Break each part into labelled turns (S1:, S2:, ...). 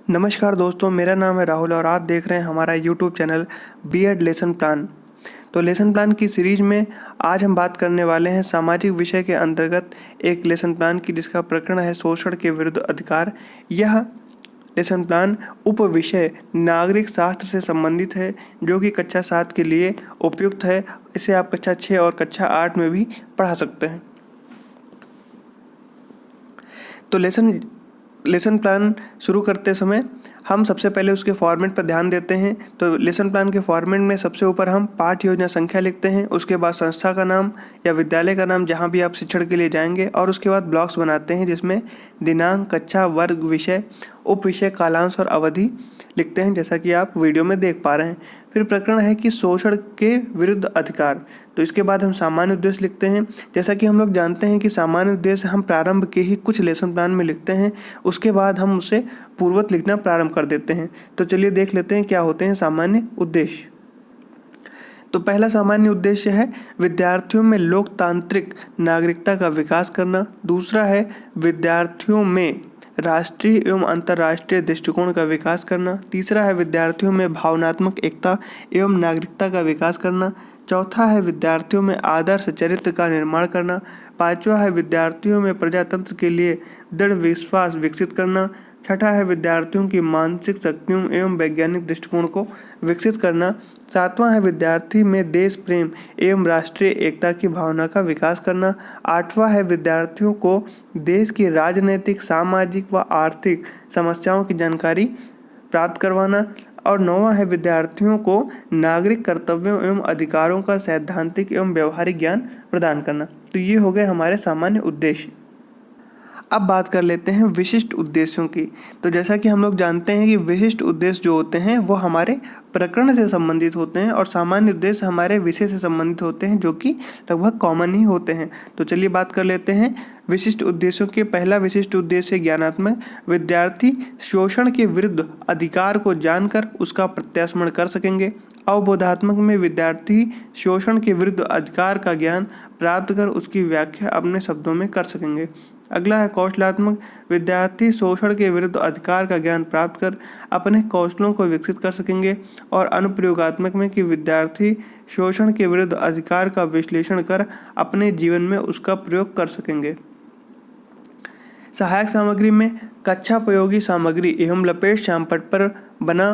S1: नमस्कार दोस्तों, मेरा नाम है राहुल और आप देख रहे हैं हमारा YouTube channel BEd lesson plan. तो लेसन प्लान की सीरीज में आज हम बात करने वाले हैं सामाजिक विषय के अंतर्गत एक लेसन प्लान की जिसका प्रकरण है शोषण के विरुद्ध अधिकार। यह लेसन प्लान उप विषय नागरिक शास्त्र से संबंधित है जो कि कक्षा 7 के लिए उपयुक्त है। इसे आप कक्षा 6 और कक्षा 8 में भी पढ़ा सकते हैं। तो लेसन प्लान शुरू करते समय हम सबसे पहले उसके फॉर्मेट पर ध्यान देते हैं। तो लेसन प्लान के फॉर्मेट में सबसे ऊपर हम पाठ योजना संख्या लिखते हैं, उसके बाद संस्था का नाम या विद्यालय का नाम जहां भी आप शिक्षण के लिए जाएंगे, और उसके बाद ब्लॉक्स बनाते हैं जिसमें दिनांक, कक्षा, वर्ग, विषय, उप विषय, कालांश और अवधि लिखते हैं जैसा कि आप वीडियो में देख पा रहे हैं। फिर प्रकरण है कि शोषण के विरुद्ध अधिकार। तो इसके बाद हम सामान्य उद्देश्य लिखते हैं। जैसा कि हम लोग जानते हैं कि सामान्य उद्देश्य हम प्रारंभ के ही कुछ लेसन प्लान में लिखते हैं, उसके बाद हम उसे पूर्ववत लिखना प्रारंभ कर देते हैं। तो चलिए देख लेते हैं क्या होते हैं सामान्य उद्देश्य। तो पहला सामान्य उद्देश्य है विद्यार्थियों में लोकतांत्रिक नागरिकता का विकास करना। दूसरा है विद्यार्थियों में राष्ट्रीय एवं अंतर्राष्ट्रीय दृष्टिकोण का विकास करना। तीसरा है विद्यार्थियों में भावनात्मक एकता एवं नागरिकता का विकास करना। चौथा है विद्यार्थियों में आदर्श चरित्र का निर्माण करना। पांचवा है विद्यार्थियों में प्रजातंत्र के लिए दृढ़ विश्वास विकसित करना। छठा है विद्यार्थियों की मानसिक शक्तियों एवं वैज्ञानिक दृष्टिकोण को विकसित करना। सातवां है विद्यार्थी में देश प्रेम एवं राष्ट्रीय एकता की भावना का विकास करना। आठवां है विद्यार्थियों को देश की राजनीतिक, सामाजिक व आर्थिक समस्याओं की जानकारी प्राप्त करवाना। और नौवां है विद्यार्थियों को नागरिक कर्तव्यों एवं अधिकारों का सैद्धांतिक एवं व्यवहारिक ज्ञान प्रदान करना। तो ये हो गए हमारे सामान्य उद्देश्य। अब बात कर लेते हैं विशिष्ट उद्देश्यों की। तो जैसा कि हम लोग जानते हैं कि विशिष्ट उद्देश्य जो होते हैं वो हमारे प्रकरण से संबंधित होते हैं और सामान्य उद्देश्य हमारे विषय से संबंधित होते हैं जो कि लगभग कॉमन ही होते हैं। तो चलिए बात कर लेते हैं विशिष्ट उद्देश्यों के। पहला विशिष्ट उद्देश्य है ज्ञानात्मक। विद्यार्थी शोषण के विरुद्ध अधिकार को जानकर उसका प्रत्याशरण कर सकेंगे। अवबोधात्मक में विद्यार्थी शोषण के विरुद्ध अधिकार का ज्ञान प्राप्त कर उसकी व्याख्या अपने शब्दों में कर सकेंगे। अगला है कौशलात्मक। विद्यार्थी शोषण के विरुद्ध अधिकार का ज्ञान प्राप्त कर अपने कौशलों को विकसित कर सकेंगे। और अनुप्रयोगात्मक में कि विद्यार्थी शोषण के विरुद्ध अधिकार का विश्लेषण कर अपने जीवन में उसका प्रयोग कर सकेंगे। सहायक सामग्री में कक्षापयोगी सामग्री एवं लपेट श्यामपट्ट पर बना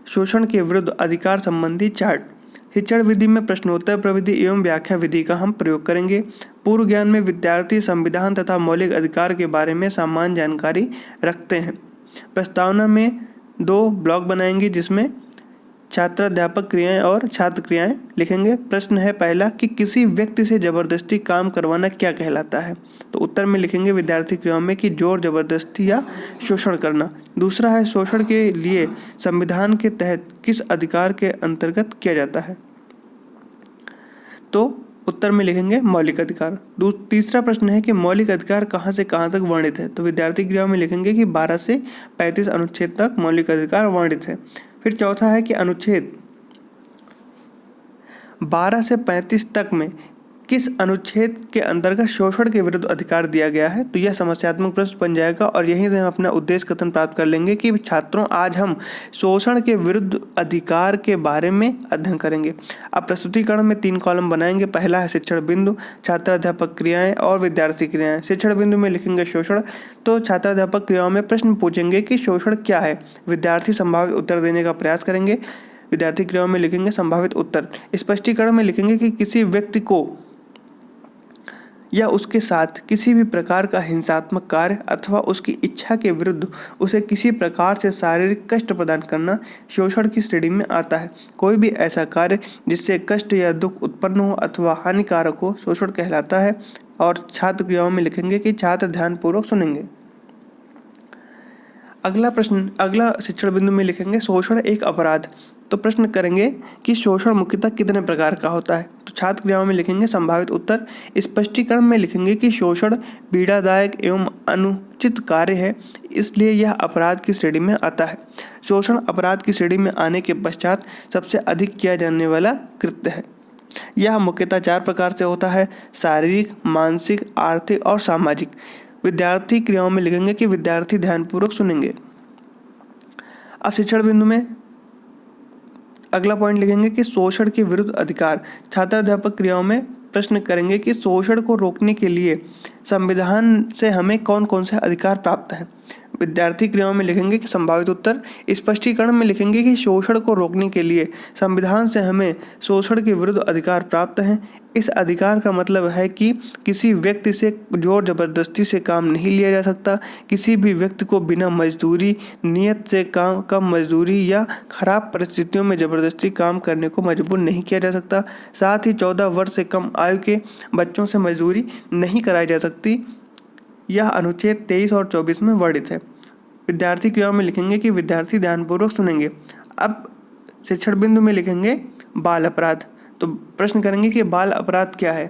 S1: शोषण के विरुद्ध अधिकार संबंधी चार्ट। शिक्षण विधि में प्रश्नोत्तर प्रविधि एवं व्याख्या विधि का हम प्रयोग करेंगे। पूर्व ज्ञान में विद्यार्थी संविधान तथा मौलिक अधिकार के बारे में सामान्य जानकारी रखते हैं। प्रस्तावना में 2 ब्लॉक बनाएंगे जिसमें छात्राध्यापक क्रियाएं और छात्र क्रियाएं लिखेंगे। प्रश्न है पहला कि किसी व्यक्ति से जबरदस्ती काम करवाना क्या कहलाता है। तो उत्तर में लिखेंगे विद्यार्थी क्रियाओं में कि जोर जबरदस्ती या शोषण करना। दूसरा है शोषण के लिए संविधान के तहत किस अधिकार के अंतर्गत किया जाता है। तो उत्तर में लिखेंगे मौलिक अधिकार। तीसरा प्रश्न है कि मौलिक अधिकार कहाँ से कहाँ तक वर्णित है। तो विद्यार्थी क्रियाओं में लिखेंगे कि 12 से 35 अनुच्छेद तक मौलिक अधिकार वर्णित है। फिर चौथा है कि अनुच्छेद 12 से 35 तक में किस अनुच्छेद के अंतर्गत शोषण के विरुद्ध अधिकार दिया गया है। तो यह समस्यात्मक प्रश्न बन जाएगा और यहीं से हम अपना उद्देश्य कथन प्राप्त कर लेंगे कि छात्रों आज हम शोषण के विरुद्ध अधिकार के बारे में अध्ययन करेंगे। अब प्रस्तुतिकरण में 3 कॉलम बनाएंगे। पहला है शिक्षण बिंदु, छात्राध्यापक क्रियाएं और विद्यार्थी क्रियाएं। शिक्षण बिंदु में लिखेंगे शोषण। तो छात्राध्यापक क्रियाओं में प्रश्न पूछेंगे कि शोषण क्या है। विद्यार्थी संभावित उत्तर देने का प्रयास करेंगे। विद्यार्थी क्रियाओं में लिखेंगे संभावित उत्तर। स्पष्टीकरण में लिखेंगे कि किसी व्यक्ति को या उसके साथ किसी भी प्रकार का हिंसात्मक कार्य अथवा उसकी इच्छा के विरुद्ध उसे किसी प्रकार से शारीरिक कष्ट प्रदान करना शोषण की श्रेणी में आता है। कोई भी ऐसा कार्य जिससे कष्ट या दुख उत्पन्न हो अथवा हानिकारक हो शोषण कहलाता है। और छात्र क्रियाओं में लिखेंगे कि छात्र ध्यानपूर्वक सुनेंगे। अगला शिक्षण बिंदु में लिखेंगे शोषण एक अपराध। तो प्रश्न करेंगे कि शोषण मुख्यतः कितने प्रकार का होता है। तो छात्र क्रियाओं में लिखेंगे संभावित उत्तर। स्पष्टीकरण में लिखेंगे कि शोषण पीड़ादायक एवं अनुचित कार्य है, इसलिए यह अपराध की श्रेणी में आता है। शोषण अपराध की श्रेणी में आने के पश्चात सबसे अधिक किया जाने वाला कृत्य है। यह मुख्यतः 4 प्रकार से होता है: शारीरिक, मानसिक, आर्थिक और सामाजिक। विद्यार्थी क्रियाओं में लिखेंगे कि विद्यार्थी ध्यानपूर्वक सुनेंगे। अब शिक्षण बिंदु में अगला पॉइंट लिखेंगे कि शोषण के विरुद्ध अधिकार। छात्र अध्यापक क्रियाओं में प्रश्न करेंगे कि शोषण को रोकने के लिए संविधान से हमें कौन कौन से अधिकार प्राप्त हैं। विद्यार्थी क्रियाओं में लिखेंगे कि संभावित उत्तर। स्पष्टीकरण में लिखेंगे कि शोषण को रोकने के लिए संविधान से हमें शोषण के विरुद्ध अधिकार प्राप्त हैं। इस अधिकार का मतलब है कि किसी व्यक्ति से जोर जबरदस्ती से काम नहीं लिया जा सकता, किसी भी व्यक्ति को बिना मजदूरी, नियत से कम मजदूरी या खराब परिस्थितियों में जबरदस्ती काम करने को मजबूर नहीं किया जा सकता। साथ ही 14 वर्ष से कम आयु के बच्चों से मजदूरी नहीं कराई जा सकती। यह अनुच्छेद 23 और 24 में वर्णित है। विद्यार्थी क्रियाओं में लिखेंगे कि विद्यार्थी ध्यानपूर्वक सुनेंगे। अब शिक्षण बिंदु में लिखेंगे बाल अपराध। तो प्रश्न करेंगे कि बाल अपराध क्या है।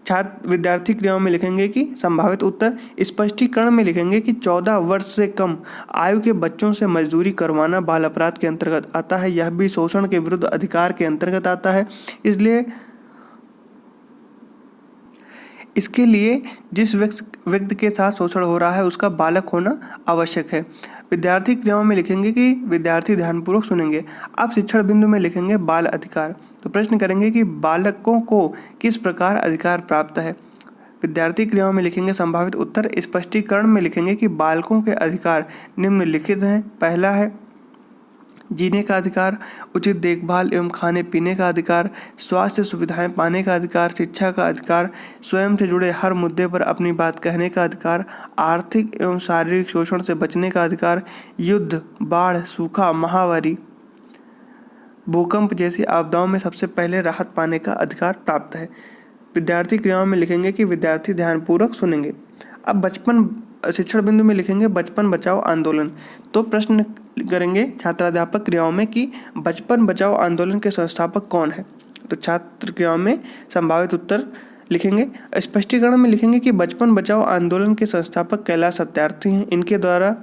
S1: छात्र विद्यार्थी क्रियाओं में लिखेंगे कि संभावित उत्तर। स्पष्टीकरण में लिखेंगे कि 14 वर्ष से कम आयु के बच्चों से मजदूरी करवाना बाल अपराध के अंतर्गत आता है। यह भी शोषण के विरुद्ध अधिकार के अंतर्गत आता है। इसलिए इसके लिए जिस व्यक्ति के साथ शोषण हो रहा है उसका बालक होना आवश्यक है। विद्यार्थी क्रियाओं में लिखेंगे कि विद्यार्थी ध्यानपूर्वक सुनेंगे। अब शिक्षण बिंदु में लिखेंगे बाल अधिकार। तो प्रश्न करेंगे कि बालकों को किस प्रकार अधिकार प्राप्त है। विद्यार्थी क्रियाओं में लिखेंगे संभावित उत्तर। स्पष्टीकरण में लिखेंगे कि बालकों के अधिकार निम्नलिखित हैं। पहला है जीने का अधिकार, उचित देखभाल एवं खाने पीने का अधिकार, स्वास्थ्य सुविधाएं पाने का अधिकार, शिक्षा का अधिकार, स्वयं से जुड़े हर मुद्दे पर अपनी बात कहने का अधिकार, आर्थिक एवं शारीरिक शोषण से बचने का अधिकार, युद्ध, बाढ़, सूखा, महामारी, भूकंप जैसी आपदाओं में सबसे पहले राहत पाने का अधिकार प्राप्त है। विद्यार्थी क्रियाओं में लिखेंगे कि विद्यार्थी ध्यानपूर्वक सुनेंगे। अब शिक्षण बिंदु में लिखेंगे बचपन बचाओ आंदोलन। तो प्रश्न करेंगे छात्राध्यापक क्रियाओं में कि बचपन बचाओ आंदोलन के संस्थापक कौन है। तो छात्र क्रियाओं में संभावित उत्तर लिखेंगे। स्पष्टीकरण में लिखेंगे कि बचपन बचाओ आंदोलन के संस्थापक कैलाश सत्यार्थी हैं। इनके द्वारा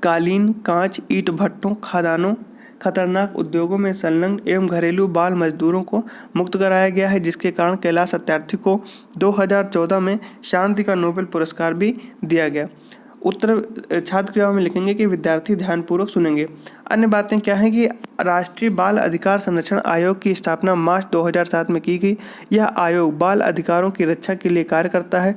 S1: कालीन, कांच, ईंट भट्टों, खदानों, खतरनाक उद्योगों में संलग्न एवं घरेलू बाल मजदूरों को मुक्त कराया गया है, जिसके कारण कैलाश सत्यार्थी को 2014 में शांति का नोबेल पुरस्कार भी दिया गया। उत्तर छात्र क्रियाओं में लिखेंगे कि विद्यार्थी ध्यानपूर्वक सुनेंगे। अन्य बातें क्या हैं कि राष्ट्रीय बाल अधिकार संरक्षण आयोग की स्थापना मार्च 2007 में की गई। यह आयोग बाल अधिकारों की रक्षा के लिए कार्य करता है।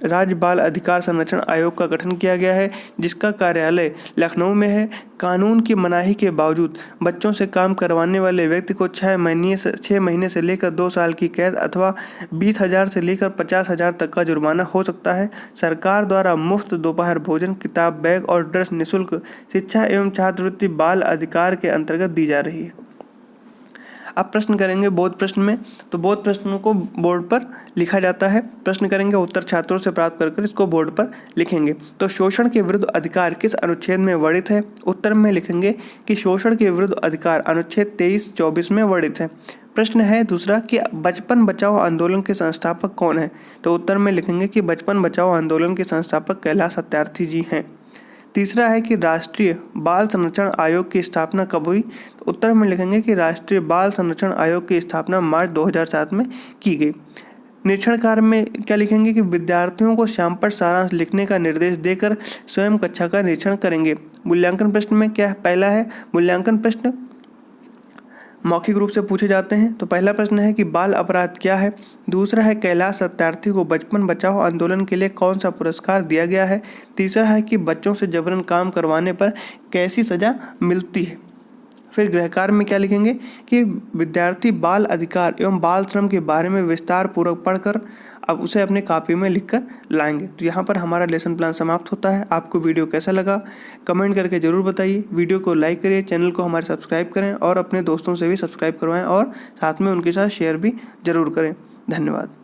S1: राज्य बाल अधिकार संरक्षण आयोग का गठन किया गया है, जिसका कार्यालय लखनऊ में है। कानून की मनाही के बावजूद बच्चों से काम करवाने वाले व्यक्ति को 6 महीने से लेकर 2 साल की कैद अथवा 20,000 से लेकर 50,000 तक का जुर्माना हो सकता है। सरकार द्वारा मुफ्त दोपहर भोजन, किताब, बैग और ड्रेस, निःशुल्क शिक्षा एवं छात्रवृत्ति बाल अधिकार के अंतर्गत दी जा रही है। अब प्रश्न करेंगे बोध प्रश्न में। तो बोध प्रश्नों को बोर्ड पर लिखा जाता है। प्रश्न करेंगे, उत्तर छात्रों से प्राप्त कर इसको बोर्ड पर लिखेंगे। तो शोषण के विरुद्ध अधिकार किस अनुच्छेद में वर्णित है। उत्तर में लिखेंगे कि शोषण के विरुद्ध अधिकार अनुच्छेद 23-24 में वर्णित है। प्रश्न है दूसरा कि बचपन बचाओ आंदोलन के संस्थापक कौन है। तो उत्तर में लिखेंगे कि बचपन बचाओ आंदोलन के संस्थापक कैलाश सत्यार्थी जी हैं। तीसरा है कि राष्ट्रीय बाल संरक्षण आयोग की स्थापना कब हुई। तो उत्तर में लिखेंगे कि राष्ट्रीय बाल संरक्षण आयोग की स्थापना मार्च 2007 में की गई। निरीक्षण कार्य में क्या लिखेंगे कि विद्यार्थियों को शामपट सारांश लिखने का निर्देश देकर स्वयं कक्षा का निरीक्षण करेंगे। मूल्यांकन प्रश्न में क्या पहला है मूल्यांकन प्रश्न मौखिक रूप से पूछे जाते हैं। तो पहला प्रश्न है कि बाल अपराध क्या है। दूसरा है कैलाश सत्यार्थी को बचपन बचाओ आंदोलन के लिए कौन सा पुरस्कार दिया गया है। तीसरा है कि बच्चों से जबरन काम करवाने पर कैसी सजा मिलती है। फिर गृह कार्य में क्या लिखेंगे कि विद्यार्थी बाल अधिकार एवं बाल श्रम के बारे में विस्तार पूर्वक पढ़कर अब उसे अपने कॉपी में लिखकर लाएंगे। तो यहाँ पर हमारा लेसन प्लान समाप्त होता है। आपको वीडियो कैसा लगा कमेंट करके ज़रूर बताइए। वीडियो को लाइक करिए, चैनल को हमारे सब्सक्राइब करें और अपने दोस्तों से भी सब्सक्राइब करवाएं और साथ में उनके साथ शेयर भी ज़रूर करें। धन्यवाद।